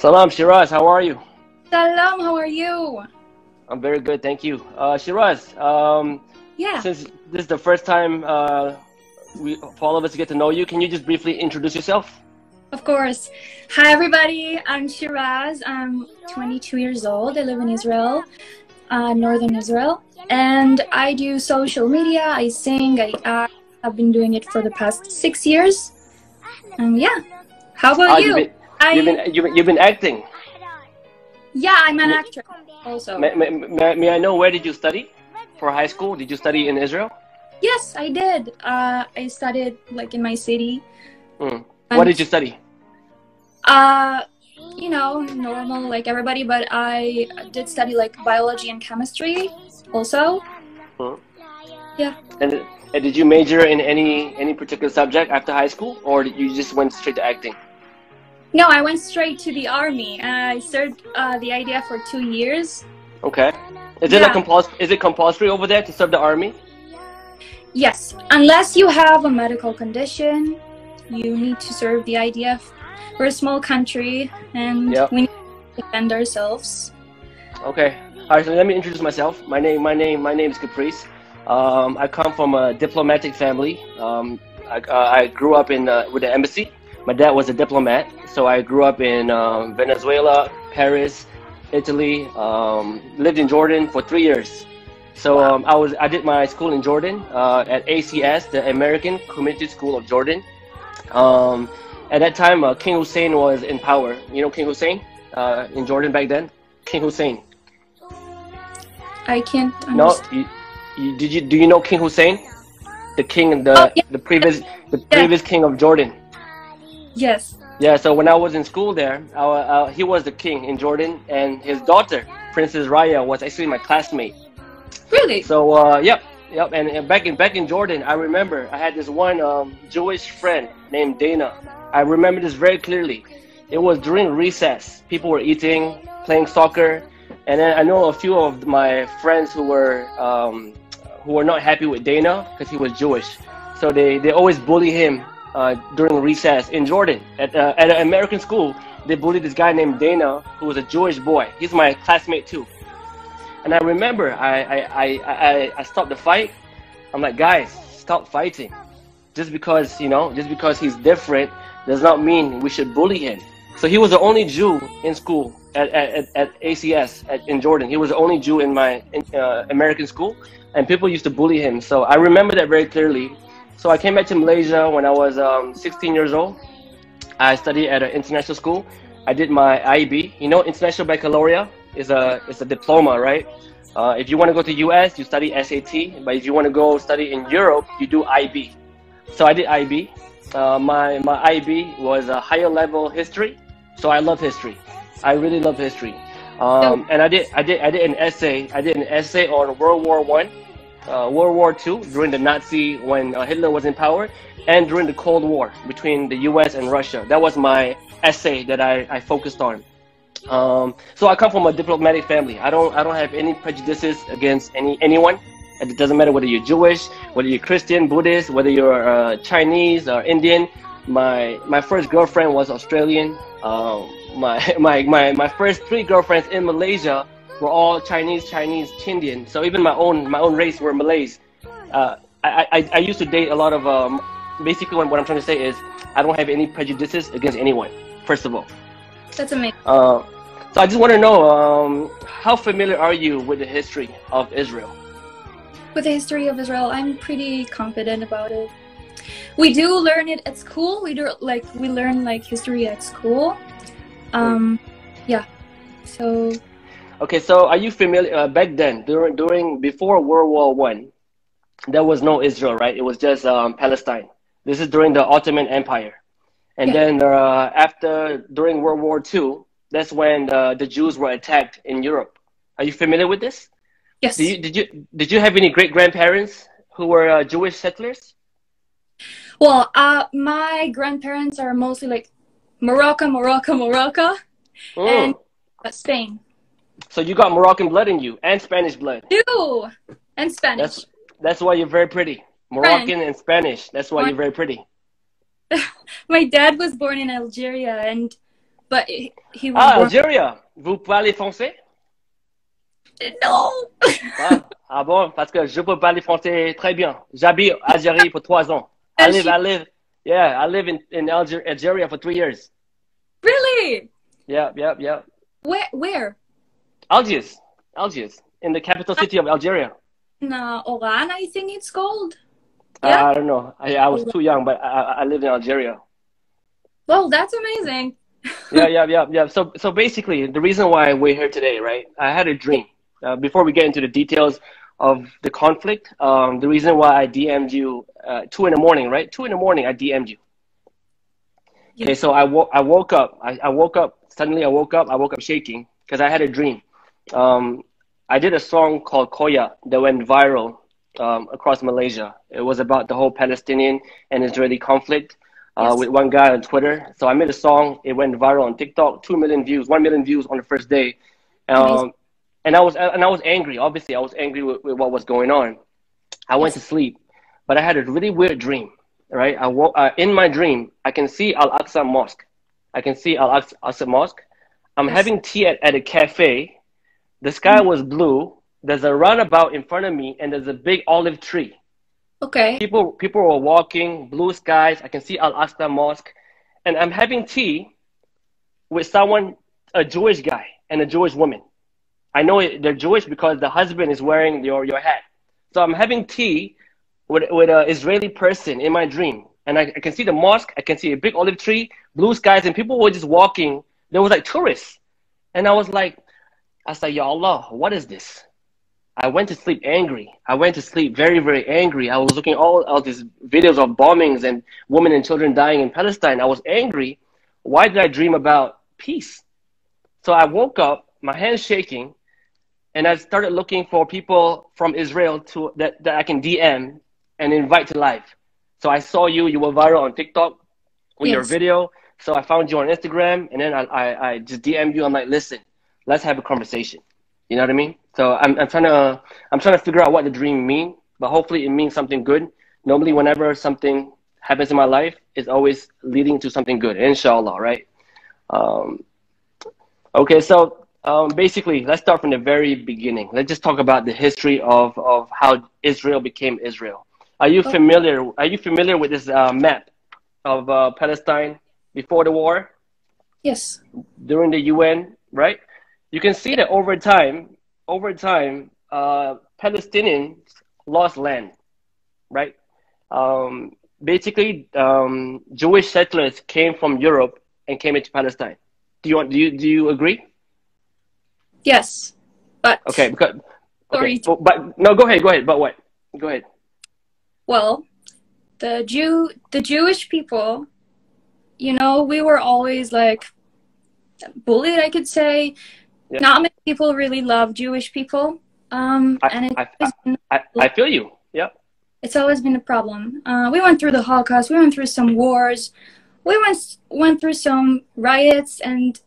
Salam, Shiraz. How are you? Salam, how are you? I'm very good, thank you. Shiraz, Yeah, since this is the first time for all of us to get to know you, can you just briefly introduce yourself? of course. Hi, everybody. I'm Shiraz. I'm 22 years old. I live in Israel, northern Israel. And I do social media. I sing. I act. I've been doing it for the past 6 years. And yeah. How Ah, about you? you've been acting. Yeah, I'm an May, actor also. may I know, where did you study for high school? Did you study in Israel? Yes, I did. I studied like in my city. What And did you study? Uh, normal like everybody, but I did study like biology and chemistry also. Hmm. Yeah. And did you major in any particular subject after high school, or did you just went straight to acting? No, I went straight to the army. I served the idea for 2 years. Okay. Yeah. Is it compulsory over there to serve the army? Yes. Unless you have a medical condition, you need to serve the IDF. We're a small country and Yep. we need to defend ourselves. Okay. All right. So let me introduce myself. My name is Caprice. I come from a diplomatic family. I grew up in with the embassy. My dad was a diplomat, so I grew up in Venezuela, Paris, Italy. Lived in Jordan for 3 years. So I did my school in Jordan at ACS, the American Community School of Jordan. At that time, King Hussein was in power. You know King Hussein in Jordan back then? King Hussein. I can't No, understand. do you know King Hussein, the king, Oh, yeah. the Yeah. previous king of Jordan? Yes. Yeah. So when I was in school there, he was the king in Jordan, and his daughter, Princess Raya, was actually my classmate. Really? So yep. And back in Jordan, I remember I had this one Jewish friend named Dana. I remember this very clearly. It was during recess. People were eating, playing soccer, and then I know a few of my friends who were not happy with Dana because he was Jewish. So they always bully him during recess in Jordan at an American school. They bullied this guy named Dana, who was a Jewish boy. He's my classmate too. And I remember I stopped the fight. I'm like, guys, stop fighting. Just because he's different does not mean we should bully him. So he was the only Jew in school at ACS in Jordan. He was the only Jew in my American school, and people used to bully him. So I remember that very clearly. So I came back to Malaysia when I was 16 years old. I studied at an international school. I did my IB. You know, International Baccalaureate is a diploma, right? If you want to go to US, you study SAT. But if you want to go study in Europe, you do IB. So I did IB. My IB was a higher level history. So I love history. I really love history. And I did an essay. I did an essay on World War I, World War II during the Nazi when Hitler was in power, and during the Cold War between the US and Russia. That was my essay that I focused on. So I come from a diplomatic family. I don't have any prejudices against anyone. It doesn't matter whether you're Jewish, whether you're Christian, Buddhist, whether you're Chinese or Indian. My first girlfriend was Australian. My first 3 girlfriends in Malaysia were all Chinese, Indian. So even my own race were Malays. I used to date a lot of basically what I'm trying to say is I don't have any prejudices against anyone. First of all. That's amazing. So I just want to know how familiar are you with the history of Israel? With the history of Israel, I'm pretty confident about it. We do learn it at school. We learn like history at school. Yeah. So. Okay, so are you familiar back then before World War I? There was no Israel, right? It was just Palestine. This is during the Ottoman Empire, and Yeah. then during World War II, that's when the Jews were attacked in Europe. Are you familiar with this? Yes. Did you have any great grandparents who were Jewish settlers? Well, my grandparents are mostly like Morocco, and Mm. Spain. So you got Moroccan blood in you and Spanish blood. Ew! And Spanish. That's why you're very pretty. Moroccan and Spanish. That's why you're very pretty. My dad was born in Algeria, but he was Ah, born. Algeria. Vous parlez français? No. Ah bon, parce que je peux parler français très bien. J'habite en Algérie pour 3 ans. I live in Algeria for 3 years. Really? Yeah. Where? Algiers, in the capital city of Algeria. No, Oran, I think it's called. Yeah. I don't know. I was too young, but I lived in Algeria. Well, that's amazing. Yeah. So basically, the reason why we're here today, right? I had a dream. Before we get into the details of the conflict, the reason why I DM'd you 2 in the morning, right? 2 in the morning, I DM'd you. Yeah. Okay, so I woke up. I woke up. Suddenly, I woke up shaking because I had a dream. I did a song called Koyak that went viral across Malaysia. It was about the whole Palestinian and Israeli conflict Yes. with one guy on Twitter. So I made a song. It went viral on TikTok. 2 million views, 1 million views on the first day. Amazing. And I was angry. Obviously, I was angry with what was going on. I went to sleep, but I had a really weird dream. Right? In my dream, I can see Al-Aqsa Mosque. I can see Al-Aqsa Mosque. I'm Yes. having tea at a cafe. The sky was blue. There's a roundabout in front of me, and there's a big olive tree. Okay. People were walking, blue skies. I can see Al-Aqsa Mosque, and I'm having tea with someone, a Jewish guy and a Jewish woman. I know they're Jewish because the husband is wearing your hat. So I'm having tea with an Israeli person in my dream, and I can see the mosque. I can see a big olive tree, blue skies, and people were just walking. There was like tourists, and I said, Ya Allah, what is this? I went to sleep angry. I went to sleep very, very angry. I was looking all these videos of bombings and women and children dying in Palestine. I was angry. Why did I dream about peace? So I woke up, my hands shaking, and I started looking for people from Israel that I can DM and invite to live. So I saw you. You were viral on TikTok with your Yes. video. So I found you on Instagram, and then I just DM'd you. I'm like, listen, let's have a conversation. You know what I mean? So I'm trying to figure out what the dream means, but hopefully it means something good. Normally, whenever something happens in my life, it's always leading to something good. Inshallah, right? Okay, so basically, let's start from the very beginning. Let's just talk about the history of how Israel became Israel. Are you familiar? Are you familiar with this map of Palestine before the war, Yes. during the UN? Right? You can see that over time, Palestinians lost land. Right? Basically, Jewish settlers came from Europe and came into Palestine. Do you agree? Yes. But Okay, sorry. but no, go ahead. But what? Go ahead. Well, the Jewish people, we were always like bullied, I could say. Yeah. Not many people really love Jewish people. And I feel you. Yeah. it's always been a problem. We went through the Holocaust. We went through some wars. We went through some riots, and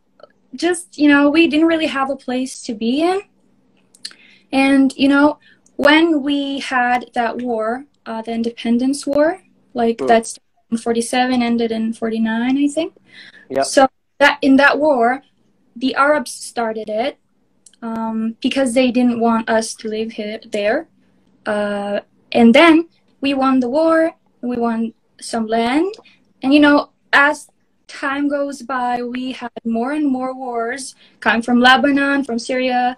just, we didn't really have a place to be in. And, when we had that war, the Independence War, that's in 47, ended in 49, I think. Yeah. So in that war, the Arabs started it because they didn't want us to live there. And then we won the war, we won some land, and as time goes by, we had more and more wars coming from Lebanon, from Syria,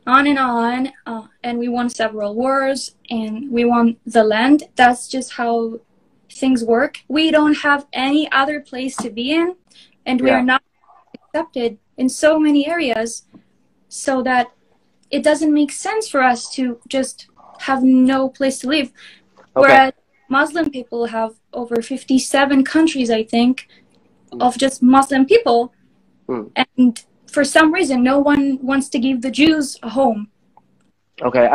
on, and we won several wars, and we won the land. That's just how things work. We don't have any other place to be in, and we are not accepted in so many areas, so that it doesn't make sense for us to just have no place to live. Okay. Whereas Muslim people have over 57 countries, I think, of just Muslim people. And for some reason, no one wants to give the Jews a home. Okay.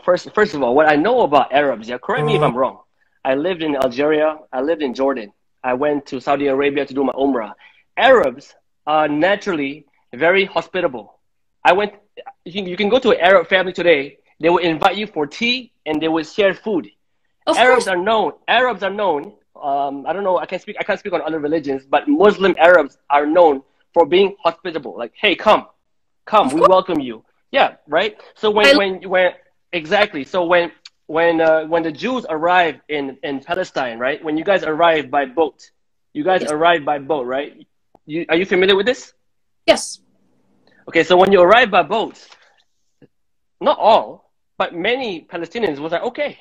First of all, what I know about Arabs, correct me if I'm wrong. I lived in Algeria. I lived in Jordan. I went to Saudi Arabia to do my Umrah. Arabs are naturally very hospitable. You can go to an Arab family today. They will invite you for tea and they will share food. Arabs are known. I don't know. I can't speak on other religions, but Muslim Arabs are known for being hospitable. Like, hey, come, we welcome you. Yeah, right. So when exactly. So when the Jews arrived in Palestine, right? When you guys arrived by boat, Yes. right? Are you familiar with this? Yes. Okay, so when you arrive by boat, not all, but many Palestinians was like, okay,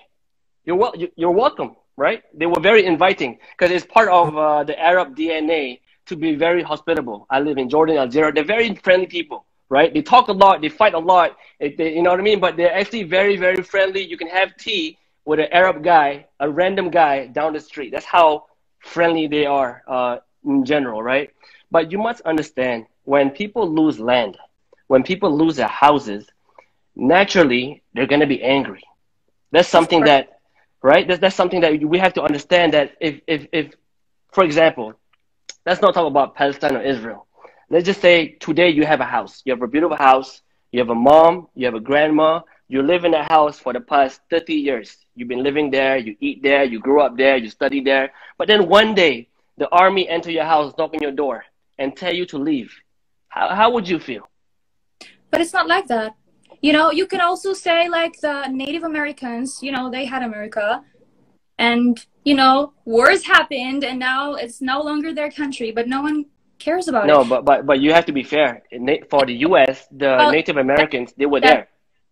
you're welcome, right? They were very inviting because it's part of the Arab DNA to be very hospitable. I live in Jordan, Algeria. They're very friendly people, right? They talk a lot, they fight a lot, you know what I mean? But they're actually very, very friendly. You can have tea with an Arab guy, a random guy down the street. That's how friendly they are in general, right? But you must understand, when people lose land, when people lose their houses, naturally they're going to be angry. That's something that, right? That's something that we have to understand, that if for example, let's not talk about Palestine or Israel. Let's just say today you have a house. You have a beautiful house. You have a mom. You have a grandma. You live in that house for the past 30 years. You've been living there. You eat there. You grew up there. You study there. But then one day, the army enter your house, knock on your door, and tell you to leave. How would you feel? But it's not like that. You know, you can also say like the Native Americans, you know, they had America, and, you know, wars happened, and now it's no longer their country, but no one cares about it. No, but you have to be fair. For the U.S., the Native Americans, they were there.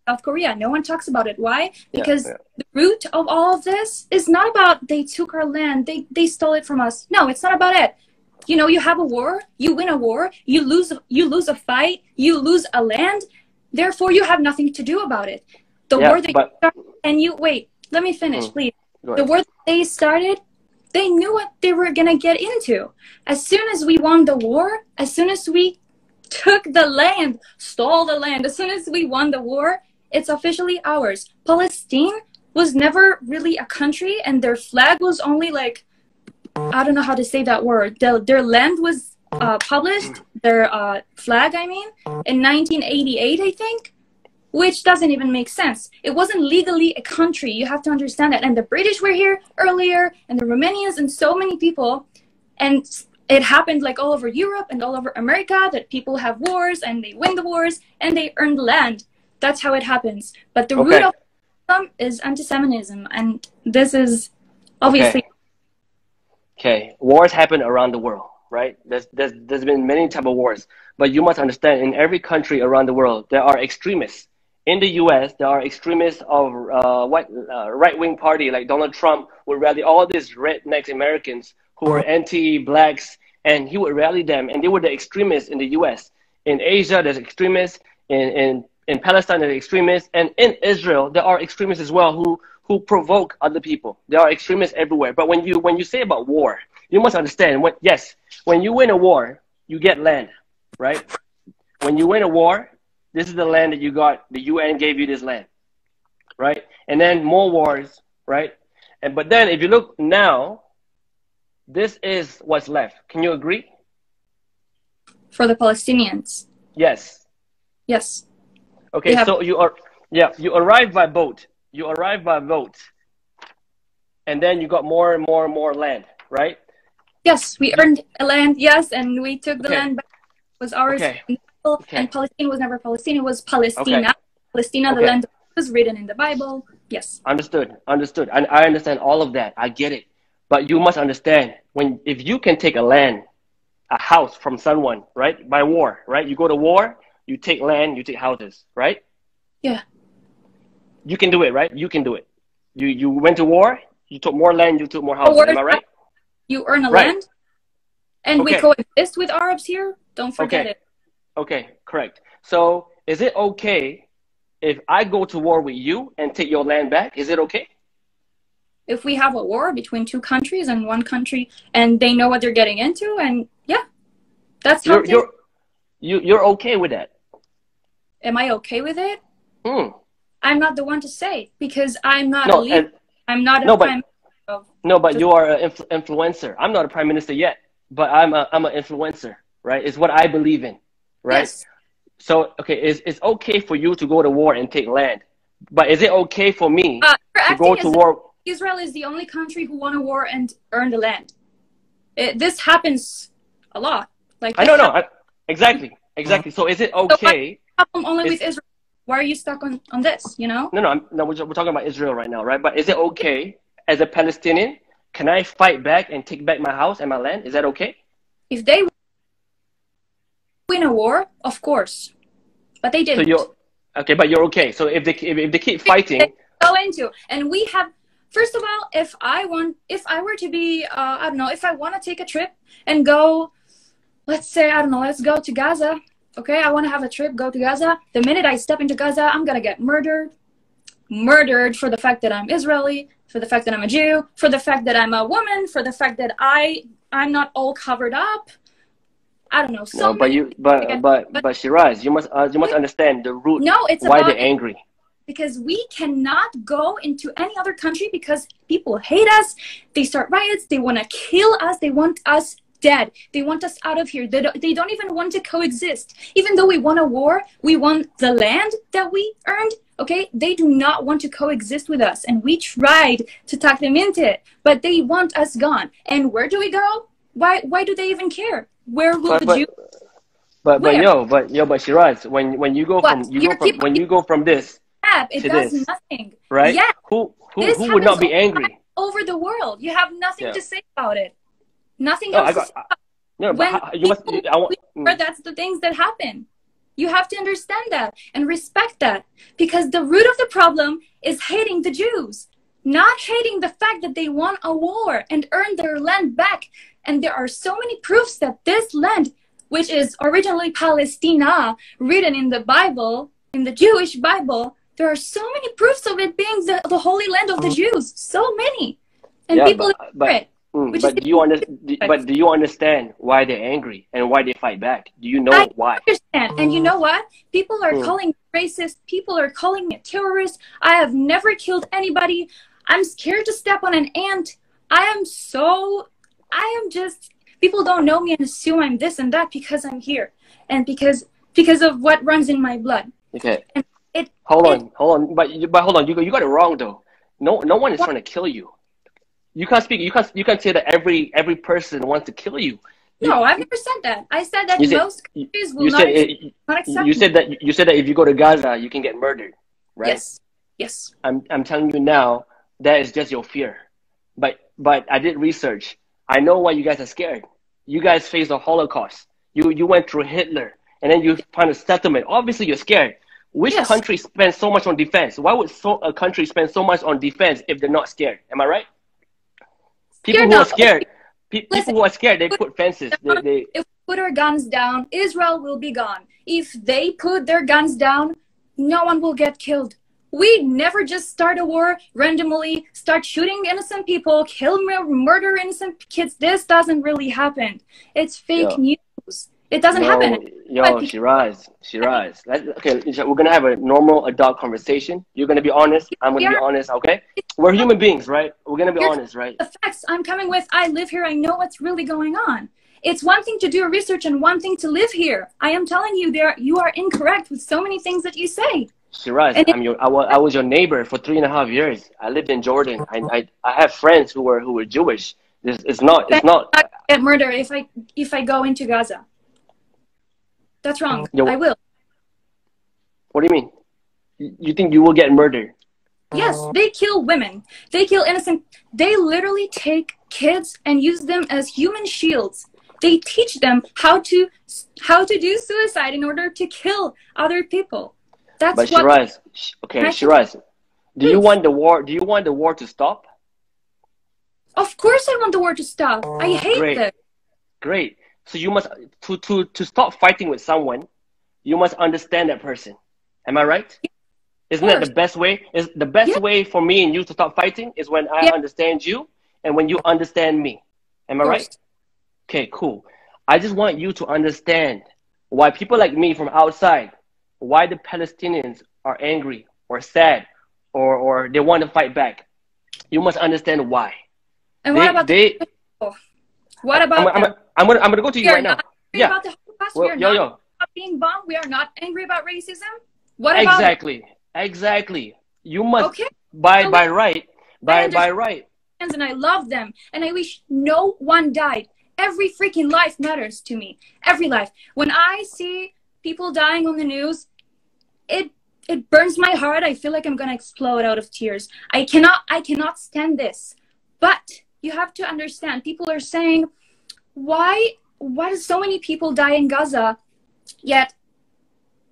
South Korea, no one talks about it. Why? Because the root of all of this is not about they took our land, they stole it from us. No, it's not about it. You know, you have a war, you win a war, you lose a fight, you lose a land, therefore you have nothing to do about it. The war that you started, and you wait, let me finish, please. The war that they started, they knew what they were gonna get into. As soon as we won the war, as soon as we took the land, stole the land, as soon as we won the war, it's officially ours. Palestine was never really a country, and their flag was only like, I don't know how to say that word. Their land was published, their flag, I mean, in 1988, I think, which doesn't even make sense. It wasn't legally a country. You have to understand that. And the British were here earlier, and the Romanians, and so many people. And it happened like all over Europe and all over America, that people have wars, and they win the wars, and they earn the land. That's how it happens. But the root of them is anti-Semitism, and this is obviously... Okay, wars happen around the world, right? There's been many type of wars, but you must understand, in every country around the world, there are extremists. In the U.S., there are extremists of right-wing party, like Donald Trump would rally all these redneck Americans who are anti-blacks, and he would rally them, and they were the extremists in the U.S. In Asia, there's extremists. In Palestine, there's extremists, and in Israel, there are extremists as well who provoke other people. There are extremists everywhere. But when you say about war, you must understand, when you win a war, you get land, right? When you win a war, this is the land that you got. The UN gave you this land, right? And then more wars, right? But then if you look now, this is what's left. Can you agree? For the Palestinians. Yes. Yes. Okay, so you arrive by boat. You arrive by boat, and then you got more and more and more land, right? Yes, we earned a land, yes, and we took the land back. It was ours, and Palestine was never Palestine, it was Palestina. Palestina, the land was written in the Bible, yes. Understood. And I understand all of that. I get it. But you must understand, if you can take a house from someone, right, by war, right? You go to war, you take land, you take houses, right? Yeah. You can do it, right? You can do it. You went to war, you took more land, you took more houses. Am I right? You earn a land, and we coexist with Arabs here. Don't forget it. Okay, correct. So is it okay if I go to war with you and take your land back? Is it okay? If we have a war between two countries and one country, and they know what they're getting into, and that's how you're okay with that. Am I okay with it? I'm not the one to say, because I'm not a leader. I'm not a prime minister. No, but you are an influencer. I'm not a prime minister yet, but I'm an influencer, right? It's what I believe in, right? Yes. So, it's okay for you to go to war and take land, but is it okay for me to go to war? Israel is the only country who won a war and earned the land. This happens a lot. Like I don't know. Exactly. Exactly. So is it So what's okay? the problem only Is with Israel? Why are you stuck on this, you know? no, no, no. We're talking about Israel right now, right? But is it okay as a Palestinian? Can I fight back and take back my house and my land? Is that okay? If they win a war, of course. But they So didn't. you're okay, but you're okay. So if they keep They fighting, go into. And we have, first of all, if I were to be, I don't know, if I want to take a trip and go, let's say, I don't know, let's go to Gaza. Okay, I want to have a trip, go to Gaza. The minute I step into Gaza, I'm going to get murdered. Murdered for the fact that I'm Israeli, for the fact that I'm a Jew, for the fact that I'm a woman, for the fact that I'm not all covered up. I don't know. So no, but many. but Shiraz, you must understand the root No, it's why about they're angry. because we cannot go into any other country because people hate us. They start riots. They want to kill us. They want us dead. They want us out of here. They don't even want to coexist. Even though we won a war, we won the land that we earned. Okay, they do not want to coexist with us, and we tried to talk them into it, but they want us gone. And where do we go? Why do they even care? Where will But the but Jews? but Where? but Shiraz, when you go What? from Your people when you go from this have, it to does this, nothing. right? Yeah, this Who would happens not be angry? all over the world. You have nothing Yeah. to say about it. Nothing No, else to say. no, but When you must. people I want. that's the things that happen. You have to understand that and respect that, because the root of the problem is hating the Jews, not hating the fact that they won a war and earned their land back. And there are so many proofs that this land, which is originally Palestina, written in the Bible, in the Jewish Bible, there are so many proofs of it being the holy land of the Jews. So many. And Yeah, people ignore it. Which but is do you but do you understand why they're angry and why they fight back? Do you know I why? understand. And you know what? People are Mm. calling me racist. People are calling me a terrorist. I have never killed anybody. I'm scared to step on an ant. I am just, people don't know me and assume I'm this and that because I'm here. And because of what runs in my blood. Okay, And it, hold on, but hold on, you got it wrong though. No one is trying to kill you. You can't speak. You can't say that every person wants to kill you. no, I've never said that. I said that You said most countries will you not, said not accept you me. said that if you go to Gaza, you can get murdered, right? Yes. Yes. I'm telling you now, that is just your fear. But I did research. I know why you guys are scared. You guys faced the Holocaust. You went through Hitler, and then you find a settlement. Obviously, you're scared. Which Yes. country spends so much on defense? Why would a country spend so much on defense if they're not scared? Am I right? People You're who are not. scared, people Listen, who are scared, they put fences. They if we put our guns down, Israel will be gone. If they put their guns down, no one will get killed. We never just start a war randomly, start shooting innocent people, murder innocent kids. This doesn't really happen. It's fake yo, news. It doesn't happen. yo, Shiraz. Okay, we're gonna have a normal adult conversation. You're gonna be honest. I'm We gonna be are honest. Okay, we're human beings, right? We're gonna be You're honest, right? the facts. I'm coming with, I live here. I know what's really going on. It's one thing to do research and one thing to live here. I am telling you, you are incorrect with so many things that you say. Shiraz, And I was your neighbor for 3.5 years. I lived in Jordan. I have friends who were Jewish. It's not. I get murdered if I go into Gaza. That's wrong. Yo, I will. what do you mean? You think you will get murdered? Yes, they kill women. They kill innocent. They literally take kids and use them as human shields. They teach them how to do suicide in order to kill other people. That's But what. Shiraz, okay, Shiraz, do you want the war? Do you want the war to stop? Of course, I want the war to stop. I hate Great, this. great. So you must to stop fighting with someone, you must understand that person. Am I right? Isn't that the best way? Is the best Yeah. way for me and you to stop fighting is when I Yeah. understand you and when you understand me. Am I right? Okay, cool. I just want you to understand why people like me from outside, why the Palestinians are angry or sad or they want to fight back. You must understand why. And what about they what about them? I'm gonna go to you We are right now. not angry Yeah. about the Holocaust. Well, We are yo, not yo. angry about being bombed. We are not angry about racism. What about it? Exactly. You must Okay. by So right I understand by right. and I love them and I wish no one died. Every freaking life matters to me. Every life. When I see people dying on the news, it burns my heart. I feel like I'm gonna explode out of tears. I cannot stand this. But you have to understand, people are saying, why do so many people die in Gaza, yet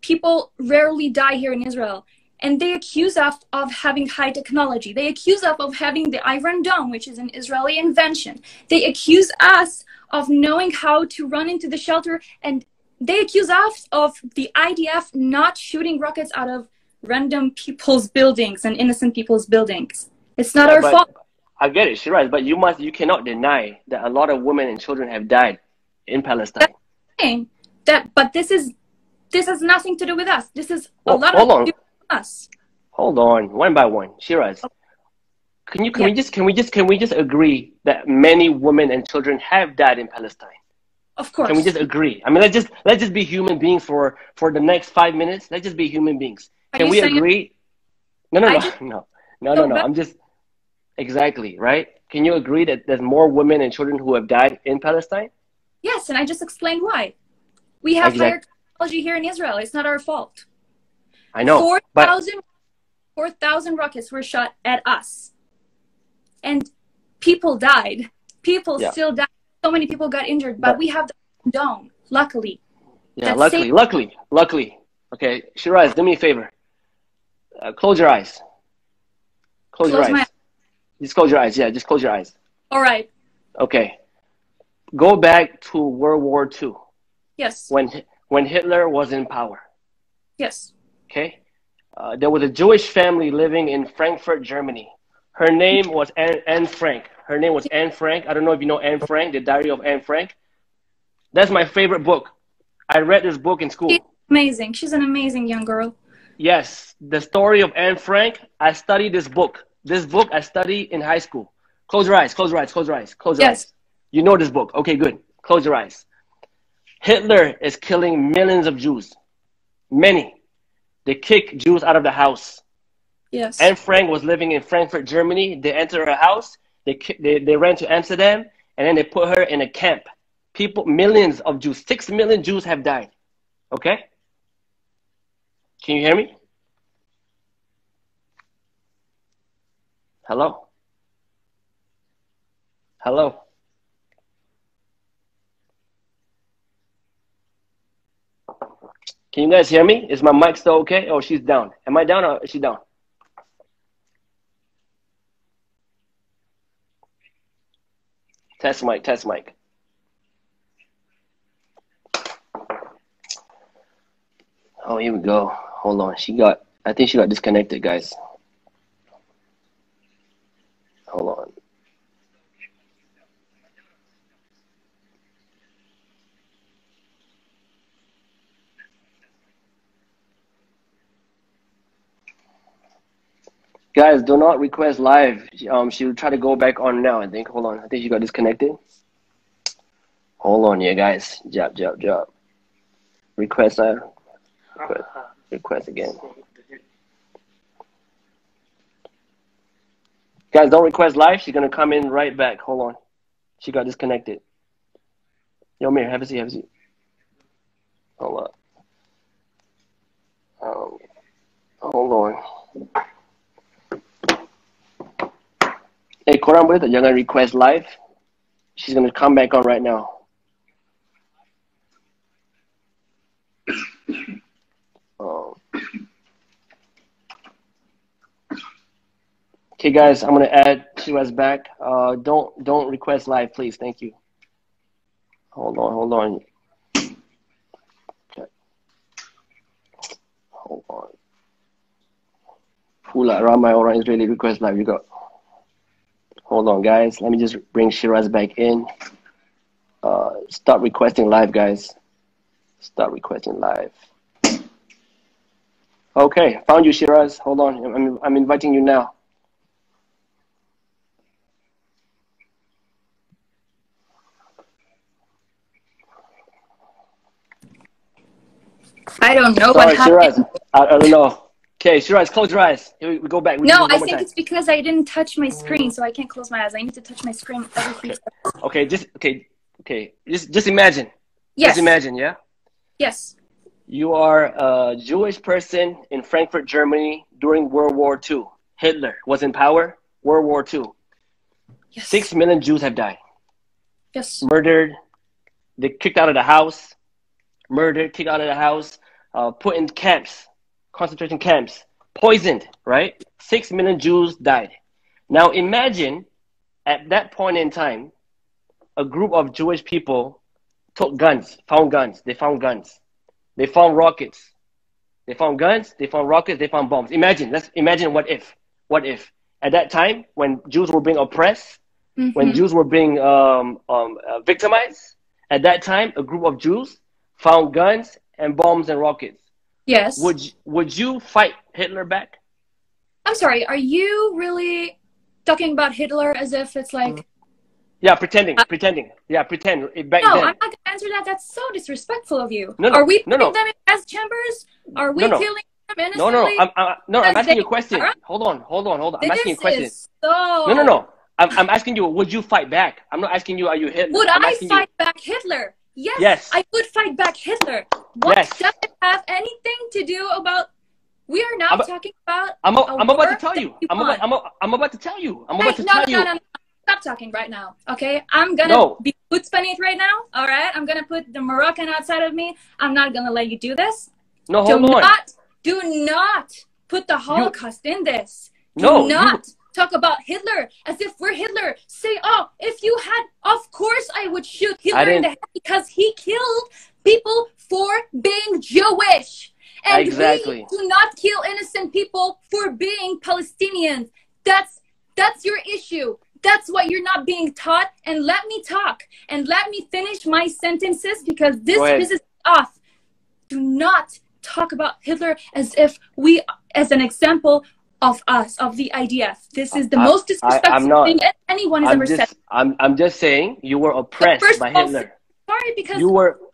people rarely die here in Israel? And they accuse us of having high technology. They accuse us of having the Iron Dome, which is an Israeli invention. They accuse us of knowing how to run into the shelter. And they accuse us of the IDF not shooting rockets out of random people's buildings and innocent people's buildings. It's not our fault. I get it, Shiraz, but you cannot deny that a lot of women and children have died in Palestine. But this has nothing to do with us. This is a lot of to do with us. Hold on, one by one, Shiraz. Can we just agree that many women and children have died in Palestine? Of course. Can we just agree? I mean, let's just be human beings for the next 5 minutes. Let's just be human beings. Can we agree? No. I'm just exactly right. Can you agree that there's more women and children who have died in Palestine? Yes, and I just explained why. We have higher technology here in Israel. It's not our fault. I know. 4,000 rockets were shot at us. And people died. People still died. So many people got injured, but we have the dome, luckily. Yeah, luckily. Okay, Shiraz, do me a favor. Close your eyes. Close your eyes. Just close your eyes. Yeah, just close your eyes. All right. Okay. Go back to World War II. Yes. When Hitler was in power. Yes. Okay. There was a Jewish family living in Frankfurt, Germany. Her name was Anne Frank. Her name was Anne Frank. I don't know if you know Anne Frank, The Diary of Anne Frank. That's my favorite book. I read this book in school. She's amazing. She's an amazing young girl. Yes. The story of Anne Frank. I studied this book. This book I studied in high school. Close your eyes. Close your eyes. Close your eyes. Close your eyes. You know this book. Okay, good. Close your eyes. Hitler is killing millions of Jews. Many. They kick Jews out of the house. Yes. Anne Frank was living in Frankfurt, Germany. They entered her house. They ran to Amsterdam, and then they put her in a camp. Millions of Jews, 6 million Jews have died. Okay? Can you hear me? Hello? Hello? Can you guys hear me? Is my mic still okay? Oh, she's down. Am I down or is she down? Test mic, test mic. Oh, here we go. Hold on. I think she got disconnected, guys. Hold on. Guys, do not request live. She'll try to go back on now, I think. Hold on. I think she got disconnected. Hold on, yeah, guys. Job. Request live. Request again. Guys, don't request live. She's going to come in right back. Hold on. She got disconnected. Yo, Mir, have a seat. Hold on. Hold on. Hey, korang boleh tak jangan request live? She's going to come back on right now. Okay, guys, I'm going to add Shiraz back. Don't request live, please. Thank you. Hold on. Okay. Hold on. Pula ramai orang Israeli request live juga. Hold on, guys. Let me just bring Shiraz back in. Start requesting live, guys. Start requesting live. Okay, found you, Shiraz. Hold on. I'm inviting you now. I don't know Sorry, what happened. Shiraz. I don't know. Okay, Shiraz, close your eyes. Here we go back. No, I think it's because I didn't touch my screen, so I can't close my eyes. I need to touch my screen every few seconds. Okay, Okay, just imagine. Yes. Just imagine, yeah? Yes. You are a Jewish person in Frankfurt, Germany during World War II. Hitler was in power, World War II. Yes. 6 million Jews have died. Yes. Murdered, they kicked out of the house, murdered, kicked out of the house, put in camps, concentration camps, poisoned, right? 6 million Jews died. Now imagine at that point in time, a group of Jewish people took guns, found guns, they found guns. They found rockets. They found guns, they found rockets, they found bombs. Let's imagine what if. What if? At that time, when Jews were being oppressed, when Jews were being victimized, at that time, a group of Jews found guns and bombs and rockets. Yes. Would you fight Hitler back? I'm sorry, are you really talking about Hitler as if it's like... Yeah, pretending. Yeah, pretend. Back no, then. I'm not going to answer that. That's so disrespectful of you. No, are we putting no. them in gas chambers? Are we killing them innocently? I'm asking you a question. Hold on. I'm asking you a question. So... No. I'm asking you, would you fight back? I'm not asking you, are you Hitler? Would I fight back Hitler? Yes, I would fight back Hitler. What does it have anything to do about... We are now talking about... I'm about to tell you. I'm about to tell you. No. Stop talking right now, okay? I'm gonna be chutzpanit right now, all right? I'm gonna put the Moroccan outside of me. I'm not gonna let you do this. No, hold on. Do not put the Holocaust in this. Do not talk about Hitler as if we're Hitler. Say, oh, if you had, of course I would shoot Hitler in the head because he killed people for being Jewish. And we do not kill innocent people for being Palestinians. That's your issue. That's what you're not being taught. And let me talk. And let me finish my sentences because this pisses me off. Do not talk about Hitler as if as an example of us, of the IDF. This is the most disrespectful thing anyone has ever said. I'm just saying you were oppressed by Hitler. Sorry, because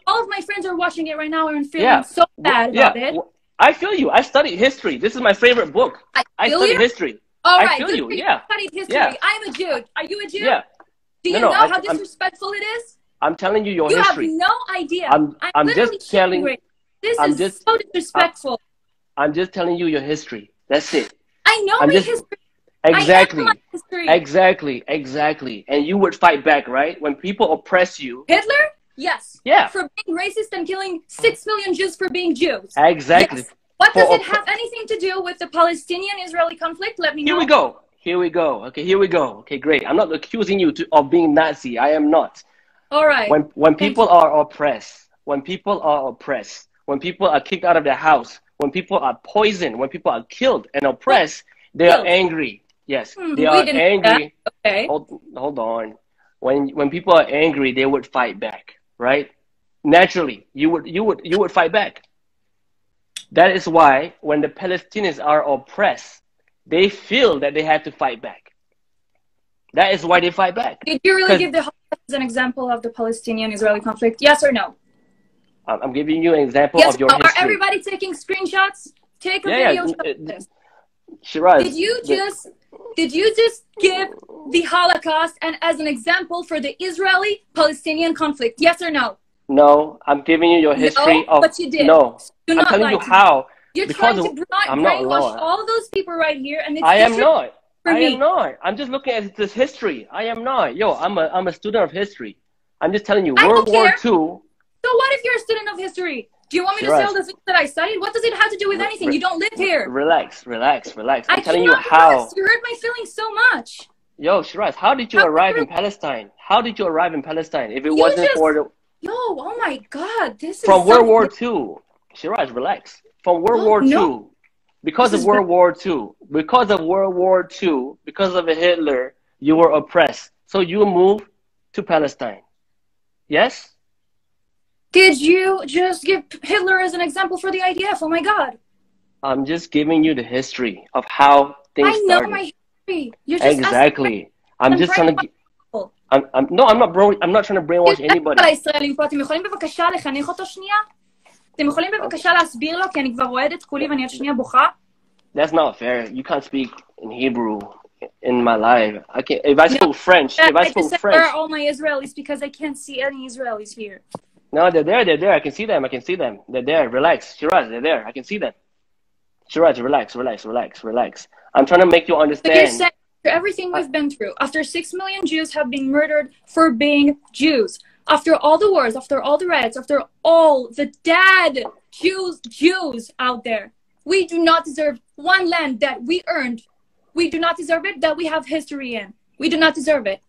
all of my friends are watching it right now and feeling so bad about it. I feel you. I studied history. This is my favorite book. I studied history. All right, I feel you. Yeah. Studied history. Yeah. I'm a Jew. Are you a Jew? Yeah. Do you know how disrespectful it is? I'm telling you history. You have no idea. I'm just telling. This is so disrespectful. I'm just telling you your history. That's it. I know my history. Exactly. I am my history. Exactly. And you would fight back, right? When people oppress you. Hitler? Yes. Yeah. For being racist and killing 6 million Jews for being Jews. Exactly. Yes. What does it have anything to do with the Palestinian-Israeli conflict? Let me know. Here we go. Okay, great. I'm not accusing you of being Nazi. I am not. All right. When people are oppressed, when people are kicked out of their house, when people are poisoned, when people are killed and oppressed, they are angry. Yes, they are angry. Okay. Hold on. When people are angry, they would fight back, right? Naturally, you would fight back. That is why when the Palestinians are oppressed, they feel that they have to fight back. That is why they fight back. Did you really give the Holocaust as an example of the Palestinian-Israeli conflict? Yes or no? I'm giving you an example of your history. Are everybody taking screenshots? Take a video shot of this. Shiraz, did you just give the Holocaust as an example for the Israeli-Palestinian conflict? Yes or no? No, I'm giving you your history of... but you did. No, I'm telling you how. You're trying to brainwash all those people right here, and it's I am not. For me. I am not. I'm just looking at this history. I am not. Yo, I'm a student of history. I'm just telling you, World War II. So what if you're a student of history? Do you want me to say all the things that I studied? What does it have to do with anything? You don't live here. Relax. I'm telling you how. You hurt my feelings so much. Yo, Shiraz, how did you arrive in Palestine? How did you arrive in Palestine if it wasn't for the... Yo, oh my God, this is from World War II. Shiraz, relax. From World War II, because of World War II, because of Hitler, you were oppressed. So you moved to Palestine. Yes? Did you just give Hitler as an example for the IDF? Oh my God. I'm just giving you the history of how things started. I know my history. You're just exactly. I'm just trying to... I'm not trying to brainwash anybody. אתם יכולים בבקשה לחנך אותו שנייה? אתם יכולים בבקשה להסביר לו כי אני כבר רועדת כולי ואני עוד שנייה בוכה? That's not fair. You can't speak in Hebrew. in my life. I can if I spoke French. If I I just spoke said, French. where are all my Israelis? Because I can't see any Israelis here. No, they're there. They're there. I can see them. I can see them. They're there. Relax, Shiraz. They're there. I can see them. Shiraz, relax, relax, relax, relax. I'm trying to make you So you're understand. saying after everything we've been through, after 6 million Jews have been murdered for being Jews, after all the wars, after all the riots, after all the dead Jews out there, we do not deserve one land that we earned. We do not deserve it, that we have history in. We do not deserve it.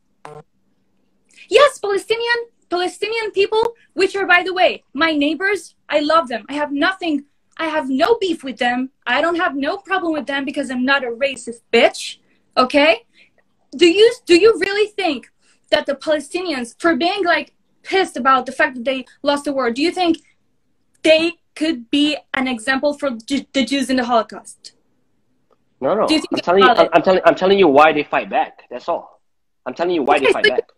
Yes, Palestinian people, which are, by the way, my neighbors, I love them. I have no beef with them. I don't have no problem with them because I'm not a racist bitch. Okay? Do you really think that the Palestinians, for being like pissed about the fact that they lost the war, do you think they could be an example for the Jews in the Holocaust? No. Do you think I'm telling you why they fight back. That's all. I'm telling you why they fight back.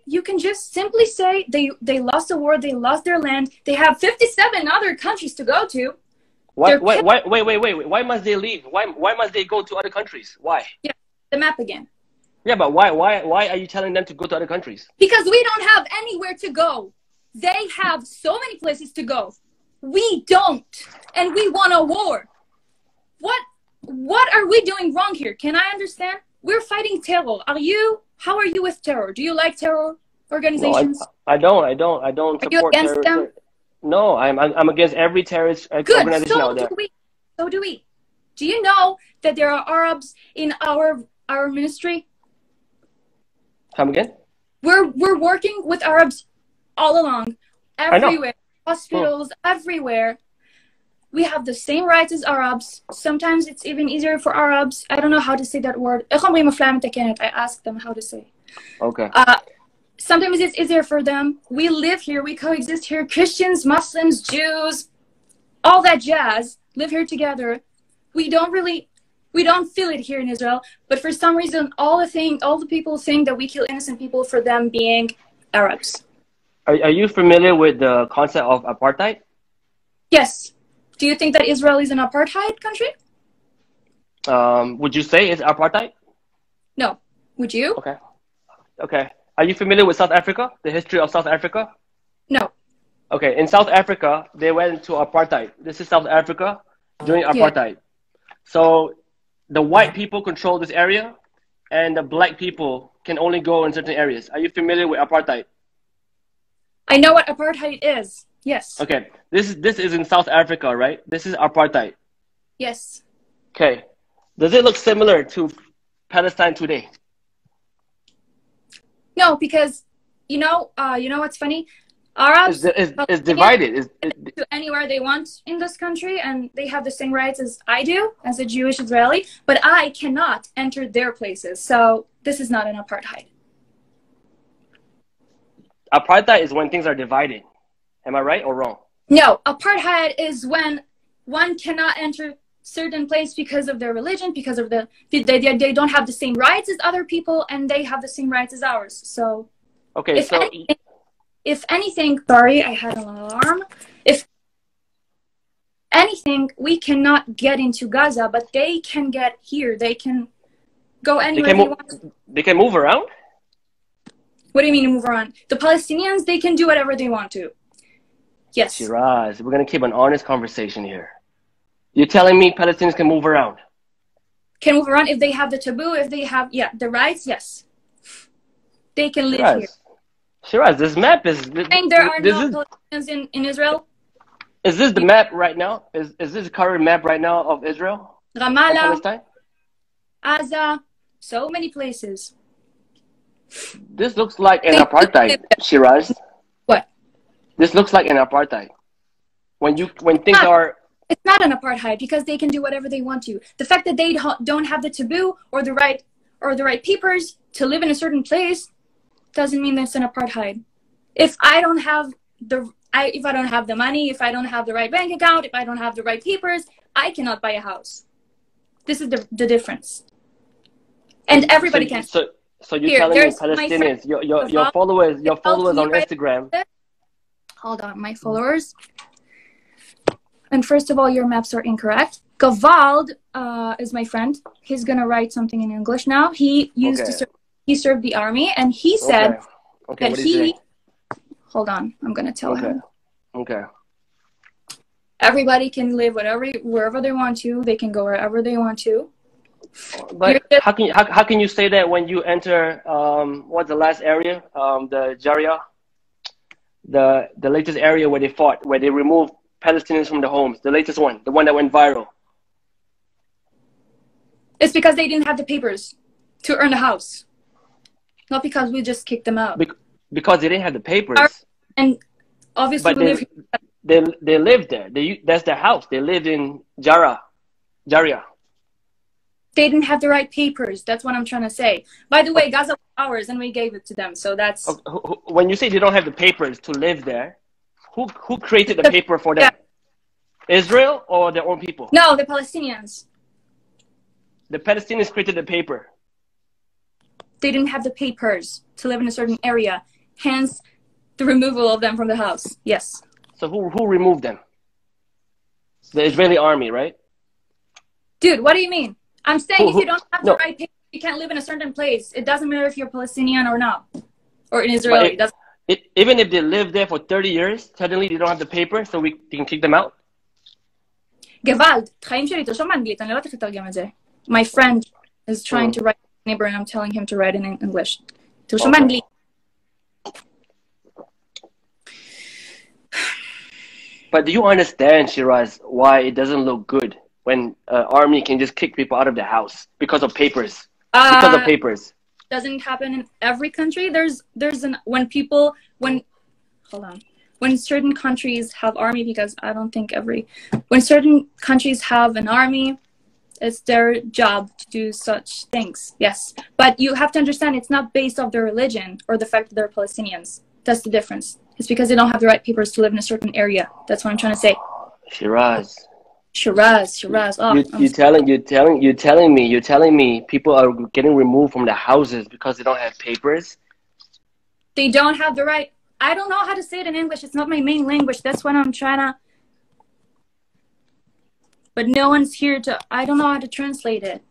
You can just simply say they lost the war, they lost their land, they have 57 other countries to go to. Wait. Why must they leave? Why must they go to other countries? Why? Yeah, the map again. Yeah, but why are you telling them to go to other countries? Because we don't have anywhere to go. They have so many places to go. We don't. And we want a war. What are we doing wrong here? Can I understand? We're fighting terror. How are you with terror? Do you like terror organizations? No, I don't support you against them? No, I'm against every terrorist organization out there. So do we. Do you know that there are Arabs in our ministry? Come again? We're working with Arabs all along, everywhere, hospitals, everywhere. We have the same rights as Arabs. Sometimes it's even easier for Arabs. I don't know how to say that word. I asked them how to say. Okay. Sometimes it's easier for them. We live here. We coexist here. Christians, Muslims, Jews, all that jazz live here together. We don't feel it here in Israel. But for some reason, all the people think that we kill innocent people for them being Arabs. Are you familiar with the concept of apartheid? Yes. Do you think that Israel is an apartheid country? Would you say it's apartheid? No. Would you? Okay. Are you familiar with South Africa? The history of South Africa? No. Okay. In South Africa, they went into apartheid. This is South Africa during apartheid. Yeah. So the white people control this area, and the black people can only go in certain areas. Are you familiar with apartheid? I know what apartheid is. Yes. Okay. This is in South Africa, right? This is apartheid. Yes. Okay. Does it look similar to Palestine today? No, because you know what's funny? Arabs is divided. To anywhere they want in this country, and they have the same rights as I do, as a Jewish Israeli. But I cannot enter their places, so this is not an apartheid. Apartheid is when things are divided. Am I right or wrong? No, apartheid is when one cannot enter certain place because of their religion, because of they don't have the same rights as other people, and they have the same rights as ours. So, okay. If anything, sorry, I had an alarm. If anything, we cannot get into Gaza, but they can get here. They can go anywhere they want. They can move around? What do you mean move around? The Palestinians, they can do whatever they want to. Yes. Shiraz, we're going to keep an honest conversation here. You're telling me Palestinians can move around? Can move around if they have the taboo, if they have, the rights, yes. They can live here. Shiraz, this map is... And there are no Palestinians in Israel? Is this the map right now? Is this the current map right now of Israel? Ramallah, Gaza, so many places. This looks like an apartheid, Shiraz. What? This looks like an apartheid. When things are... It's not an apartheid because they can do whatever they want to. The fact that they don't have the taboo or the right papers to live in a certain place doesn't mean that's an apartheid. If I don't have the money, if I don't have the right bank account, if I don't have the right papers, I cannot buy a house. This is the difference. And everybody can. So you're telling me Palestinians, your followers on Instagram. Hold on, my followers. And first of all, your maps are incorrect. Gavald is my friend. He's gonna write something in English now. He used to serve, he served the army, and he said Okay. that he. Hold on, I'm gonna tell him. Okay. Everybody can live wherever they want to. They can go wherever they want to. But how can you say that when you enter what's the last area? The Jaria, the latest area where they fought, where they removed Palestinians from the homes. The latest one, the one that went viral. It's because they didn't have the papers to earn a house, not because we just kicked them out. Because they didn't have the papers. And obviously, they lived there. That's their house. They lived in Jaria. They didn't have the right papers. That's what I'm trying to say. By the way, Gaza was ours, and we gave it to them. So that's when you say they don't have the papers to live there. Who created the paper for them? Yeah. Israel or their own people? No, the Palestinians. The Palestinians created the paper. They didn't have the papers to live in a certain area. Hence, the removal of them from the house. Yes. So who removed them? The Israeli army, right? Dude, what do you mean? I'm saying if you don't have the right paper, you can't live in a certain place. It doesn't matter if you're Palestinian or not. Or in Israel. Even if they live there for 30 years, suddenly they don't have the paper, so we can kick them out? Gewalt. My friend is trying to write neighbor, and I'm telling him to write in English. Okay. But do you understand, Shiraz, why it doesn't look good when army can just kick people out of the house because of papers? Because of papers. Doesn't happen in every country. When certain countries have army, because I don't think when certain countries have an army, it's their job to do such things. Yes. But you have to understand it's not based off their religion or the fact that they're Palestinians. That's the difference. It's because they don't have the right papers to live in a certain area. That's what I'm trying to say. Shiraz. Oh, You're telling me people are getting removed from their houses because they don't have papers? They don't have the right. I don't know how to say it in English. It's not my main language. That's what I'm trying to. But no one's here to. I don't know how to translate it.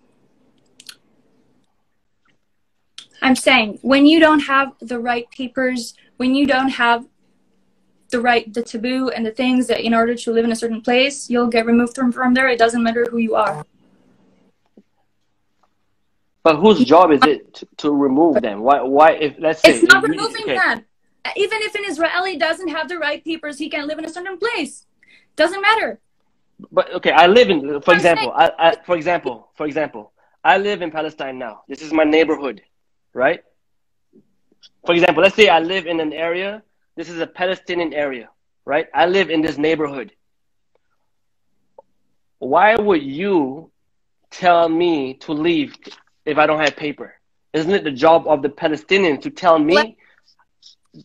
I'm saying when you don't have the right papers, when you don't have the taboo and the things that in order to live in a certain place, you'll get removed from there. It doesn't matter who you are. But whose job is it to remove them? Why if let's say it's not removing them. Even if an Israeli doesn't have the right papers, he can live in a certain place. Doesn't matter. But okay, I live in, for example, I live in Palestine now. This is my neighborhood, right? For example, let's say I live in an area. This is a Palestinian area, right? I live in this neighborhood. Why would you tell me to leave if I don't have paper? Isn't it the job of the Palestinian to tell me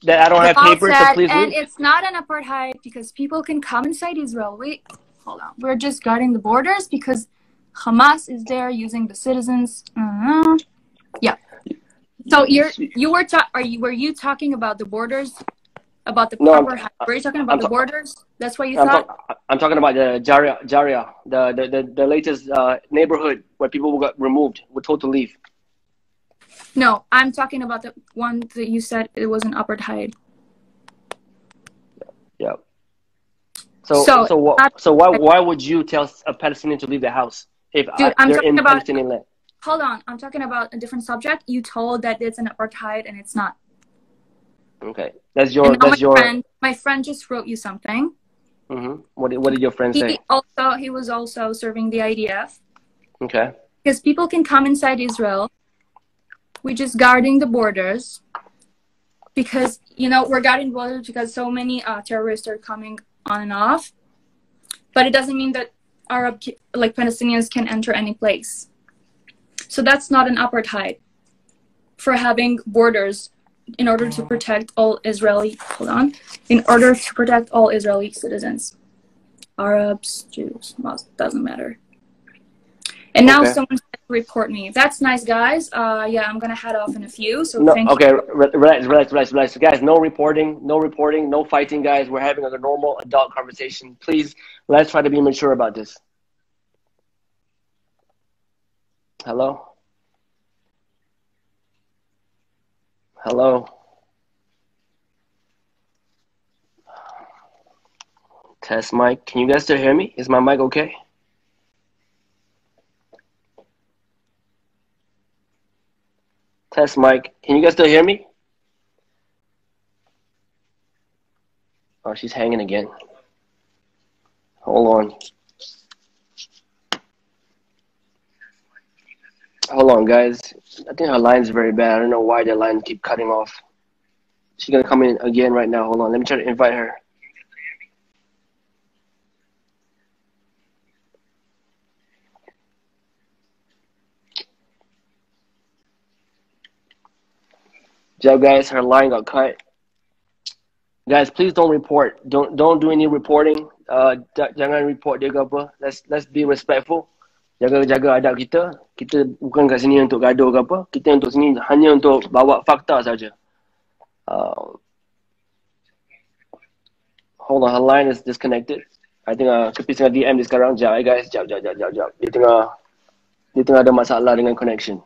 that I don't have papers, so please leave? And it's not an apartheid because people can come inside Israel. Wait, hold on. We're just guarding the borders because Hamas is there using the citizens. Yeah. So were you talking about the borders? About the proper were you talking about the borders? That's what you thought? I'm talking about the Jaria, the latest neighborhood where people got removed, were told to leave. No, I'm talking about the one that you said it was an apartheid. Yeah. So why would you tell a Palestinian to leave the house if they're in Palestinian land? Hold on, I'm talking about a different subject. You told that it's an apartheid and it's not. Okay, my friend just wrote you something. Mm-hmm. What did your friend say? He was also serving the IDF. Okay. Because people can come inside Israel. We're just guarding the borders. Because, we're guarding borders because so many terrorists are coming on and off. But it doesn't mean that Palestinians can enter any place. So that's not an apartheid for having borders in order to protect all Israeli citizens. Arabs, Jews, Muslims, doesn't matter. And now someone's going to report me. That's nice, guys. Yeah, I'm going to head off in a few. So thank you. Relax. Guys, no reporting, no fighting, guys. We're having a normal adult conversation. Please, let's try to be mature about this. Hello? Hello? Test mic. Can you guys still hear me? Is my mic okay? Test mic. Can you guys still hear me? Oh, she's hanging again. Hold on. Hold on, guys. I think her line's very bad. I don't know why the line keep cutting off. She's gonna come in again right now. Hold on. Let me try to invite her. Joe, guys, her line got cut. Guys, please don't report. Don't do any reporting. Jangan report dia ke apa. Let's be respectful. Jaga adab kita. Kita bukan kat sini untuk gaduh ke apa. Kita untuk sini hanya untuk bawa fakta saja. Hold on, her line is disconnected. I think Caprice tengah DM dia sekarang. Sekejap, guys. Sekejap. Dia tengah ada masalah dengan connection.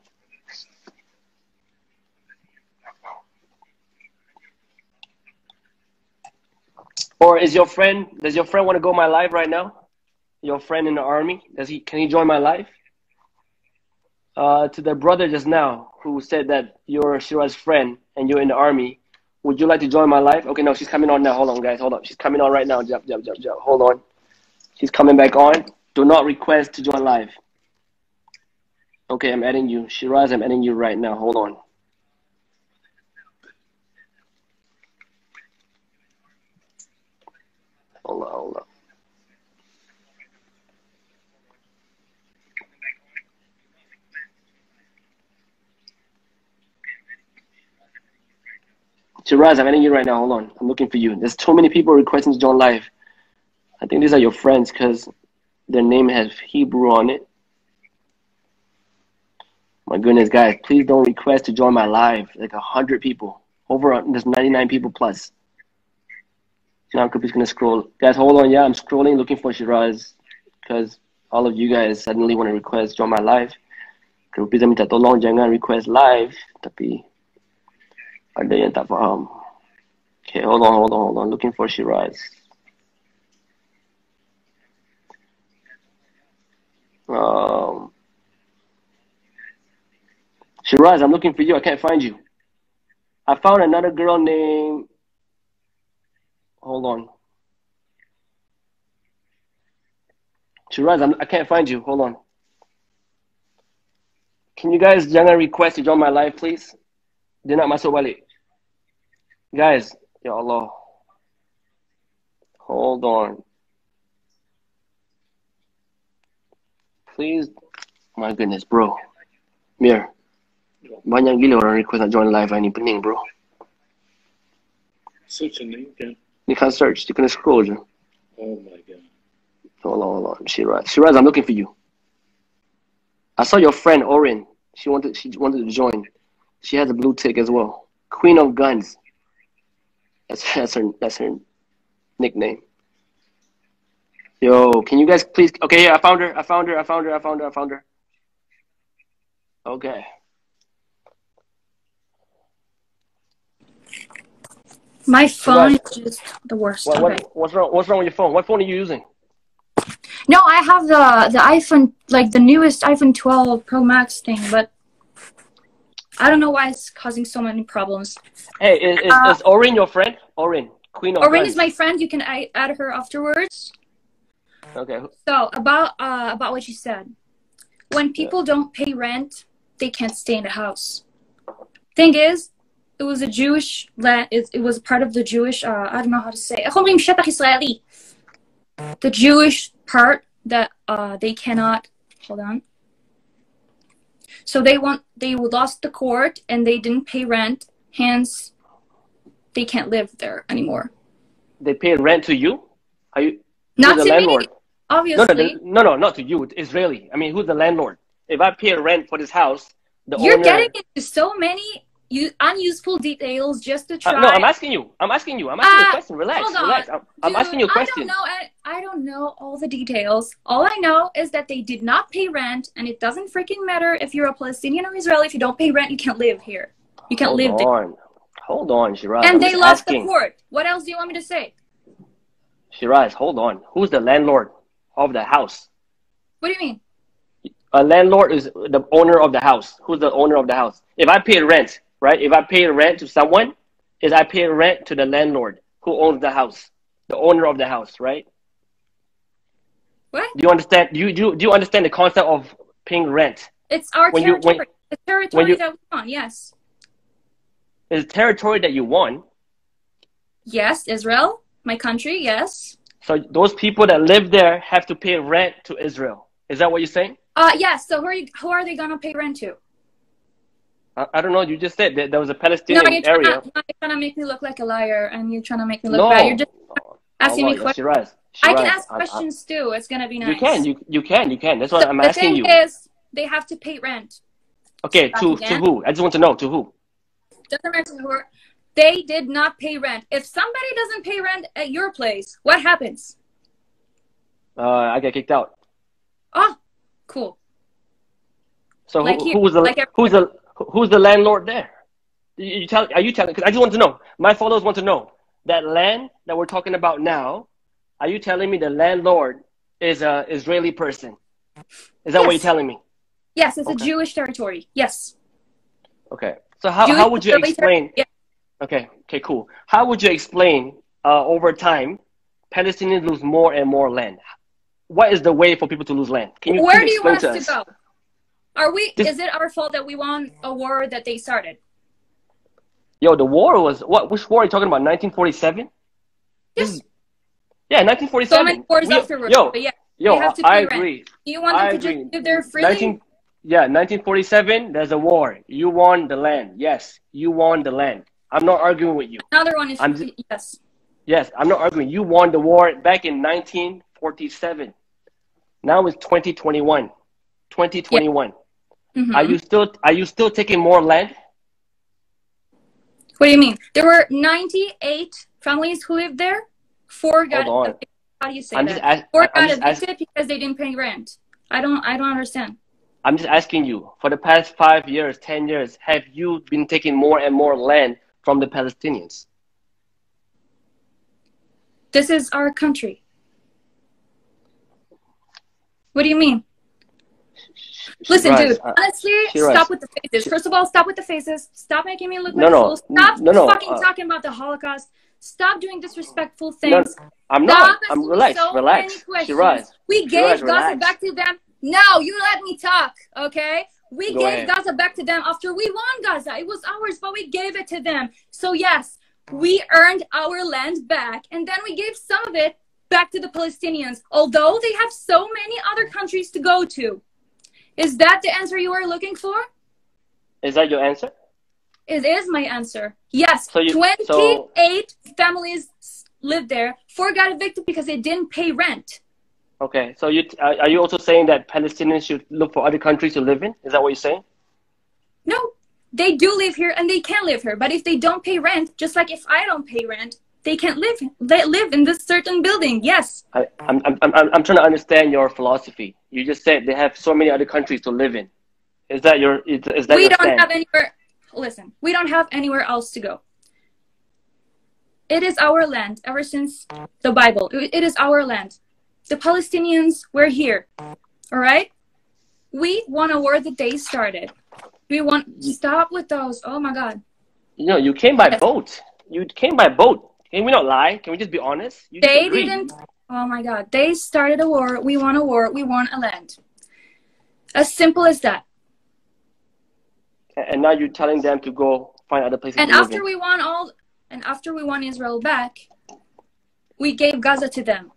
Or does your friend want to go my live right now? Your friend in the army, can he join my live? To the brother just now who said that you're Shira's friend and you're in the army, would you like to join my live? Okay, no, she's coming on now. Hold on, guys. Hold on. She's coming on right now. Jump. Hold on. She's coming back on. Do not request to join live. Okay, I'm adding you. Shiraz, I'm adding you right now. Hold on. Hold on. Shiraz, I'm adding you right now. Hold on. I'm looking for you. There's too many people requesting to join live. I think these are your friends because their name has Hebrew on it. My goodness, guys, please don't request to join my live. Like 100 people. There's 99 people plus. Now Capri's gonna scroll. Guys, hold on. Yeah, I'm scrolling looking for Shiraz because all of you guys suddenly want to request join my live. Capri's minta tolong jangan request live, tapi ada yang tak faham. Okay, hold on. Looking for Shiraz. Shiraz, I'm looking for you. I can't find you. I found another girl named. Hold on. Shiraz, I can't find you. Hold on. Can you guys jangan request to join my live, please? Dia nak masuk balik. Guys, ya Allah. Hold on. Please. My goodness, bro. Mir. Banyak gila orang request nak join live ni. Pening, bro. Search a name, okay? You can't search. You can scroll je. Oh my god. Hold on. Shiraz, I'm looking for you. I saw your friend Orin. She wanted to join. She has a blue tick as well. Queen of Guns. That's her nickname. Yo, can you guys please? Okay, yeah, I found her. Okay. My phone is just the worst. Okay. What's wrong with your phone? What phone are you using? No, I have the iPhone, like the newest iPhone 12 Pro Max thing, but I don't know why it's causing so many problems. Hey, is Orin your friend? Orin, Queen of Guns. Orin is my friend. You can add her afterwards. Okay. So about what you said, when people don't pay rent, they can't stay in the house. Thing is, it was a Jewish land. It was part of the Jewish. I don't know how to say. The Jewish part that they cannot. Hold on. So they lost the court and they didn't pay rent. Hence, they can't live there anymore. They pay rent to you? Are you not the to landlord? Me, obviously. No, not to you. It's Israeli. I mean, who's the landlord? If I pay rent for this house, You're getting into so many unuseful details just to try. No, I'm asking you. I'm asking you a question. Relax. I'm asking you a question. I don't don't know all the details. All I know is that they did not pay rent, and it doesn't freaking matter if you're a Palestinian or Israeli. If you don't pay rent, you can't live here. You can't live there. Hold on, Shiraz. And they lost the court. What else do you want me to say? Shiraz, hold on. Who's the landlord of the house? What do you mean? A landlord is the owner of the house. Who's the owner of the house? If I pay rent, right? If I pay rent to someone, I pay rent to the landlord who owns the house, the owner of the house, right? What? Do you understand? Do you understand the concept of paying rent? It's our territory. The territory that we want, yes. It's territory that you want. Yes, Israel, my country, yes. So those people that live there have to pay rent to Israel. Is that what you're saying? Yes. So who are they gonna pay rent to? I don't know. You just said that there was a Palestinian area. You're trying to make me look like a liar, and you're trying to make me look bad. You're just asking me questions. Shiraz, I can ask questions too. It's gonna be nice. You can. That's what I'm asking you. The thing is, they have to pay rent. Okay, to who? I just want to know to who. Doesn't matter who. They did not pay rent. If somebody doesn't pay rent at your place, what happens? I get kicked out. Oh, cool. So who's the landlord there? Are you telling? Because I just want to know. My followers want to know that land that we're talking about now. Are you telling me the landlord is a Israeli person? Is that what you're telling me? Yes, it's a Jewish territory. Yes. Okay. So how would you explain? Yeah. Okay, cool. How would you explain over time Palestinians lose more and more land? What is the way for people to lose land? Where do you want us to go? Is it our fault that we won a war that they started? Yo, the war was what? Which war are you talking about? 1947? Yes. Yeah, 1947. So many wars afterwards. But yeah, yo, have to pay I rent. agree. Do you want them to just live there freely? 1947. There's a war. You won the land. Yes, you won the land. I'm not arguing with you. Another one is yes. Yes, I'm not arguing. You won the war back in 1947. Now it's 2021. 2021. Yeah. Mm-hmm. Are you still taking more land? What do you mean? There were 98 families who lived there. 4 got evicted. How do you say that? 4 got evicted because they didn't pay rent. I don't understand. I'm just asking you, for the past 5 years, 10 years, have you been taking more and more land from the Palestinians? This is our country. What do you mean? Listen, dude, honestly, stop with the faces. First of all, stop with the faces. Stop making me look like a fool. Stop fucking talking about the Holocaust. Stop doing disrespectful things. No, I'm not. I'm relaxed. We gave Gaza back to them. No, you let me talk, okay? We gave Gaza back to them after we won Gaza. It was ours, but we gave it to them. So yes, we earned our land back, and then we gave some of it back to the Palestinians, although they have so many other countries to go to. Is that the answer you are looking for? Is that your answer? It is my answer. Yes, 28 families lived there. 4 got evicted because they didn't pay rent. Okay, so are you also saying that Palestinians should look for other countries to live in? Is that what you're saying? No, they do live here and they can live here. But if they don't pay rent, just like if I don't pay rent, they can't live. They live in this certain building. Yes. I'm trying to understand your philosophy. You just said they have so many other countries to live in. Is that your? Is that? We don't have anywhere. Listen, we don't have anywhere else to go. It is our land ever since the Bible. It is our land. The Palestinians were here. All right. We won a war that they started. We want stop with those. Oh my God. You know, you came by boat. You came by boat. Can we not lie? Can we just be honest? They didn't. Oh my God. They started a war. We won a war. We won a land. As simple as that. And now you're telling them to go find other places. And after we won Israel back, we gave Gaza to them.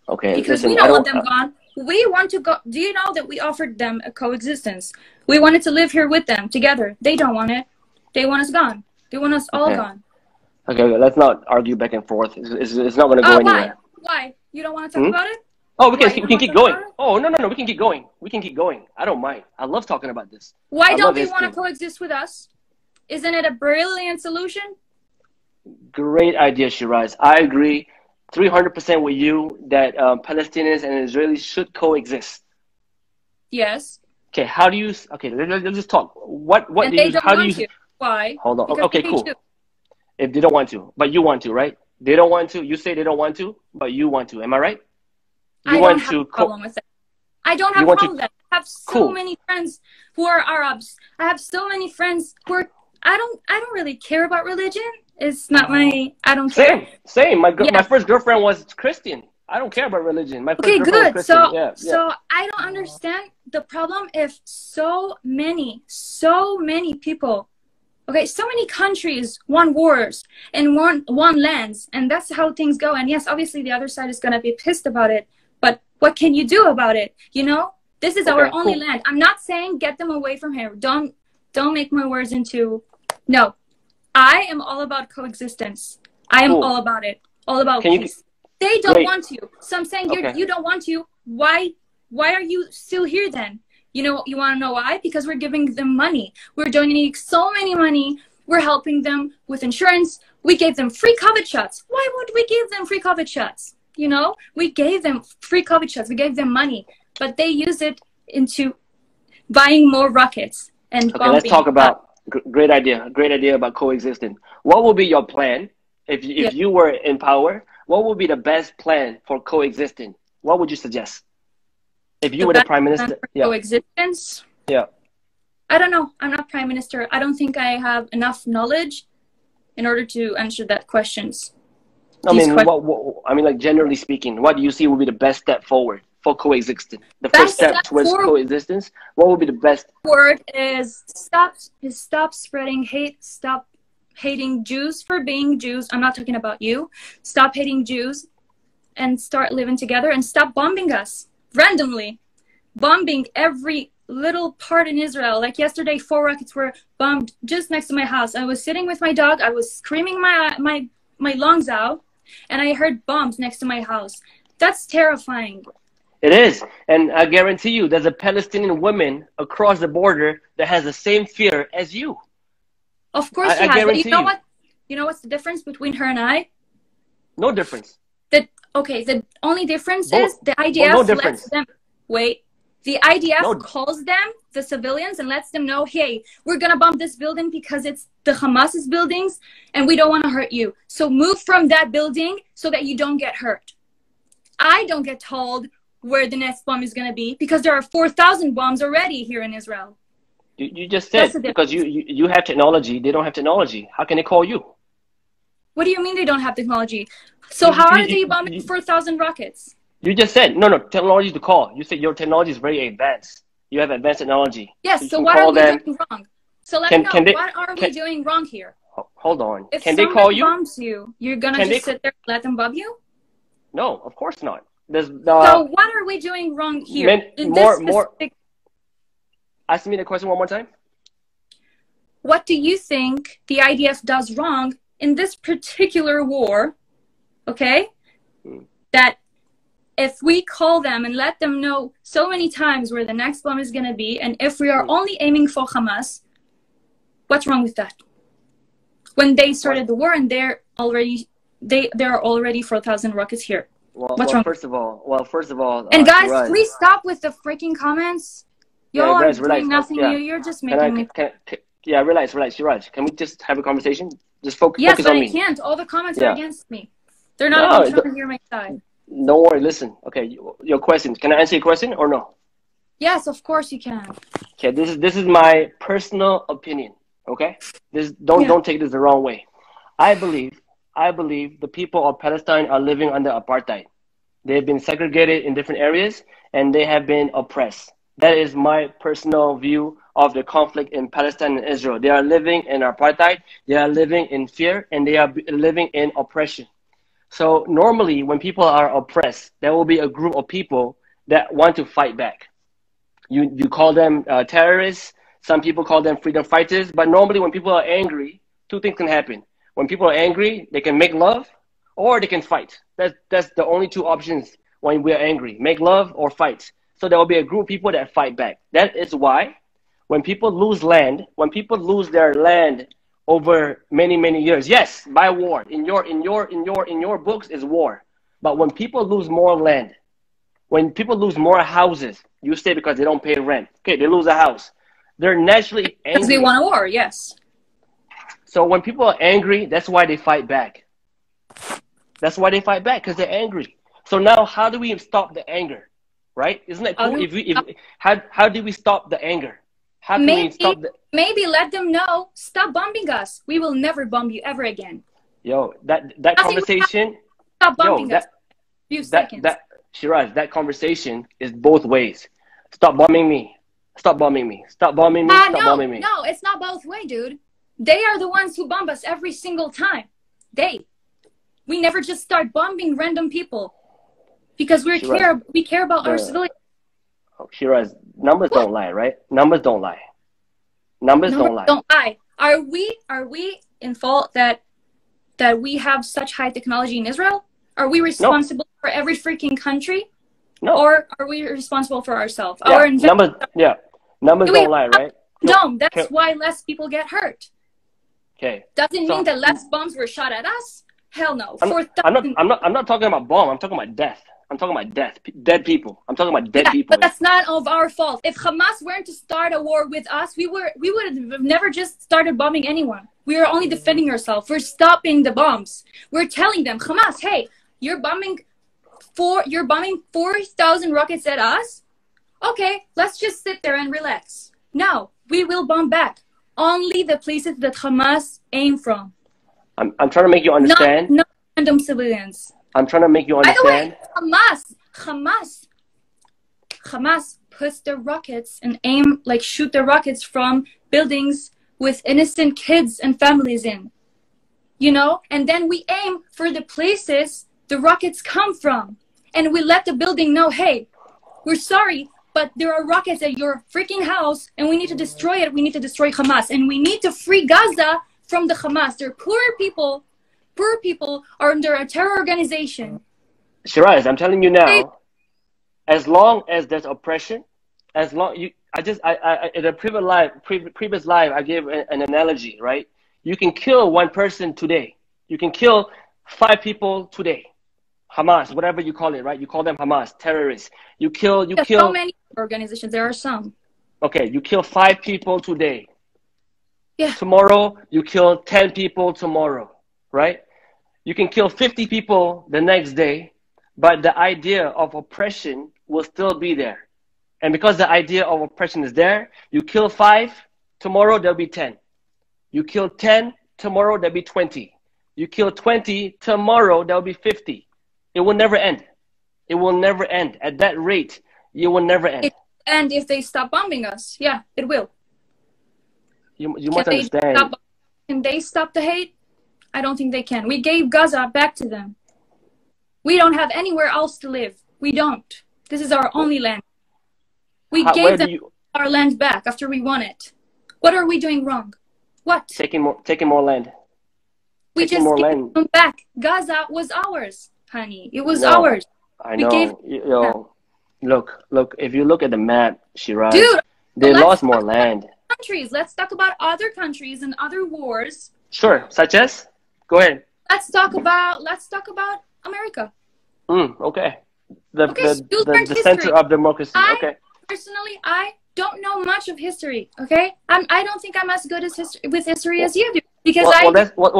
Okay. Because we don't want them gone. We want to go. Do you know that we offered them a coexistence? We wanted to live here with them together. They don't want it. They want us gone. They want us all gone. Okay, let's not argue back and forth. It's not going to go anywhere. Why? You don't want to talk about it? Oh, we can keep going. Oh, no, we can keep going. We can keep going. I don't mind. I love talking about this. Why don't they want to coexist with us? Isn't it a brilliant solution? Great idea, Shiraz. I agree. 300% with you that Palestinians and Israelis should coexist. Yes. Okay, how do you? Okay, let's just talk. What And do they you? don't How do want you? to. Why? Hold on. Because Okay, they cool. do. If they don't want to, but you want to, right? They don't want to. You say they don't want to, but you want to. Am I right? You I want don't have to a problem with that. I don't You have a want to? problem with that. I have so Cool. many friends who are Arabs. I have so many friends who are. I don't really care about religion. It's not my. I don't care. Same. My Yeah. first girlfriend was Christian. I don't care about religion. My first Okay, girlfriend was good. Christian. So, Yeah. so I don't understand the problem if so many people, okay, so many countries want wars and want lands, and that's how things go. And yes, obviously the other side is gonna be pissed about it, but what can you do about it? You know, this is our only cool. land. I'm not saying get them away from here. Don't make my words into. No, I am all about coexistence. I am Cool. all about it. All about Can you- peace. They don't Great. want to. So I'm saying Okay. you don't want to. Why are you still here then? You know, you want to know why? Because we're giving them money. We're donating so many money. We're helping them with insurance. We gave them free COVID shots. Why would we give them free COVID shots? You know, we gave them free COVID shots. We gave them money, but they use it into buying more rockets and Okay, let's bombing. talk about great idea. Great idea about coexisting. What would be your plan if Yeah. you were in power? What would be the best plan for coexisting? What would you suggest if you were the best prime plan minister? for Yeah. coexistence. Yeah. I don't know. I'm not prime minister. I don't think I have enough knowledge in order to answer that questions. I These mean, questions. I mean, like generally speaking, what do you see would be the best step forward for coexisting? The Best first step step towards forward. coexistence. What would be the best? Word is stop spreading hate. Stop hating Jews for being Jews. I'm not talking about you. Stop hating Jews and start living together, and stop bombing us randomly. Bombing every little part in Israel. Like yesterday, 4 rockets were bombed just next to my house. I was sitting with my dog. I was screaming my lungs out, and I heard bombs next to my house. That's terrifying. It is, and I guarantee you, there's a Palestinian woman across the border that has the same fear as you. Of course she I has. But guarantee you know you. what? You know what's the difference between her and I? No difference. Okay, the only difference Well, is the well, IDF no lets difference. them wait. The IDF No. calls them, the civilians, and lets them know, hey, we're gonna bomb this building because it's the Hamas's buildings, and we don't want to hurt you. So move from that building so that you don't get hurt. I don't get told where the next bomb is gonna be because there are 4,000 bombs already here in Israel. You just That's said the because you have technology, they don't have technology. How can they call you? What do you mean they don't have technology? So how are they bombing 4,000 rockets? You just said no technology to call. You said your technology is very advanced. You have advanced technology. Yes, you so can what are call we them. doing wrong? So let Can- me know, can they- what are we doing wrong here? Hold on. If Can they somebody call you? bombs you, you're gonna Can just they- sit there and let them bomb you? No, of course not. There's So what are we doing wrong here? In this more. specific- Ask me the question one more time. What do you think the IDF does wrong in this particular war? Okay? That if we call them and let them know so many times where the next bomb is going to be, and if we are only aiming for Hamas, what's wrong with that? When they started the war and there are already 4,000 rockets here. What's wrong? First of all, And guys, Shiraz, please stop with the freaking comments. Y'all are relax, doing nothing yeah. new. You're just making me. Yeah, relax, Shiraz. Can we just have a conversation? Just focus Yes, but on I me. can't. All the comments Yeah. are against me. They're not even trying to hear my side. Don't worry. Listen. Okay, your question. Can I answer your question or no? Yes, of course you can. Okay, this is my personal opinion. Okay, don't take this the wrong way. I believe the people of Palestine are living under apartheid. They've been segregated in different areas and they have been oppressed. That is my personal view of the conflict in Palestine and Israel. They are living in apartheid. They are living in fear and they are living in oppression. So normally when people are oppressed, there will be a group of people that want to fight back. You call them terrorists. Some people call them freedom fighters. But normally when people are angry, two things can happen. When people are angry, they can make love or they can fight. That's the only two options when we're angry. Make love or fight. So there will be a group of people that fight back. That is why when people lose land, when people lose their land over many years, yes, by war. In your books is war. But when people lose more land, when people lose more houses, you say because they don't pay rent. Okay, they lose a house. They're naturally angry. Because they want a war, yes. So when people are angry, that's why they fight back. That's why they fight back, because they're angry. So now how do we stop the anger? Right? Isn't that cool? How do we stop the anger? How can we stop the... Maybe let them know, stop bombing us. We will never bomb you ever again. Yo, that conversation... Stop bombing us. Few seconds. Shiraz, that conversation is both ways. Stop bombing me. Stop bombing me. Stop bombing me. Stop bombing me. No, it's not both ways, dude. They are the ones who bomb us every single time. We never just start bombing random people because we care about our civilians. Oh, Shiraz, numbers don't lie, right? Numbers don't lie. Numbers don't lie. Are we in fault that we have such high technology in Israel? Are we responsible for every freaking country? No. Or are we responsible for ourselves? Yeah. Numbers don't lie, right? No, that's why less people get hurt. Okay. Doesn't mean that less bombs were shot at us. Hell no. I'm not talking about bomb. I'm talking about death. I'm talking about death. Dead people. I'm talking about dead people. But that's not of our fault. If Hamas weren't to start a war with us, we would have never just started bombing anyone. We are only defending ourselves. We're stopping the bombs. We're telling them, Hamas, hey, you're bombing 4,000 rockets at us. Okay, let's just sit there and relax. No, we will bomb back. Only the places that Hamas aim from. I'm trying to make you understand. Not random civilians. I'm trying to make you understand. By the way, Hamas puts the rockets and shoot the rockets from buildings with innocent kids and families in. You know? And then we aim for the places the rockets come from. And we let the building know, hey, we're sorry, but there are rockets at your freaking house and we need to destroy it. We need to destroy Hamas. And we need to free Gaza from the Hamas. They're poor people. Poor people are under a terror organization. Shiraz, I'm telling you now, as long as there's oppression, as long in a previous live, I gave an analogy, right? You can kill one person today. You can kill 5 people today. Hamas, whatever you call it, right? You call them Hamas, terrorists. You kill. So many organizations. There are some. Okay, you kill 5 people today. Yeah. Tomorrow, you kill 10 people tomorrow, right? You can kill 50 people the next day, but the idea of oppression will still be there. And because the idea of oppression is there, you kill 5, tomorrow there'll be 10. You kill 10, tomorrow there'll be 20. You kill 20, tomorrow there'll be 50. It will never end. It will never end. At that rate, it will never end. And if they stop bombing us, yeah, it will. You must understand. Can they stop the hate? I don't think they can. We gave Gaza back to them. We don't have anywhere else to live. We don't. This is our only land. We gave them our land back after we won it. What are we doing wrong? What? Taking more land. We just gave them back. Gaza was ours, honey. It was ours. I know. Look. If you look at the map, Shiraz, dude, they lost more land. Countries. Let's talk about other countries and other wars. Sure. Such as? Go ahead. Let's talk about America. Okay. The center of democracy. Okay. Personally, I don't know much of history. Okay, I don't think I'm as good with history as you do because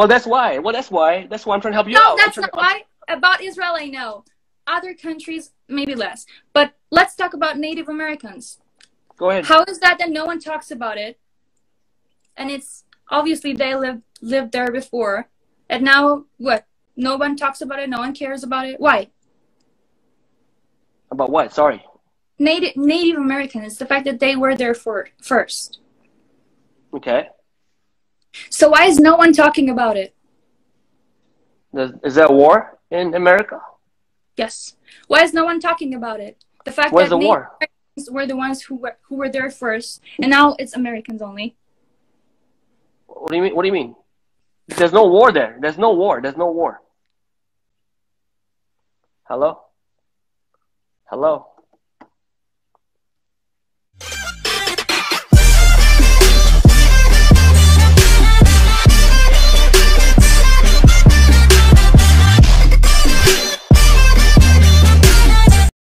that's why. That's why I'm trying to help you out. No, that's not why. About Israel, I know. Other countries, maybe less. But let's talk about Native Americans. Go ahead. How is that no one talks about it? And it's obviously they lived there before, and now what? No one talks about it. No one cares about it. Why? About what? Sorry. Native Americans, the fact that they were there first. Okay. So why is no one talking about it? Is there a war in America? Yes. Why is no one talking about it? The fact that Native Americans were the ones who were there first, and now it's Americans only. What do you mean? What do you mean? There's no war there. There's no war. There's no war. Hello? Hello?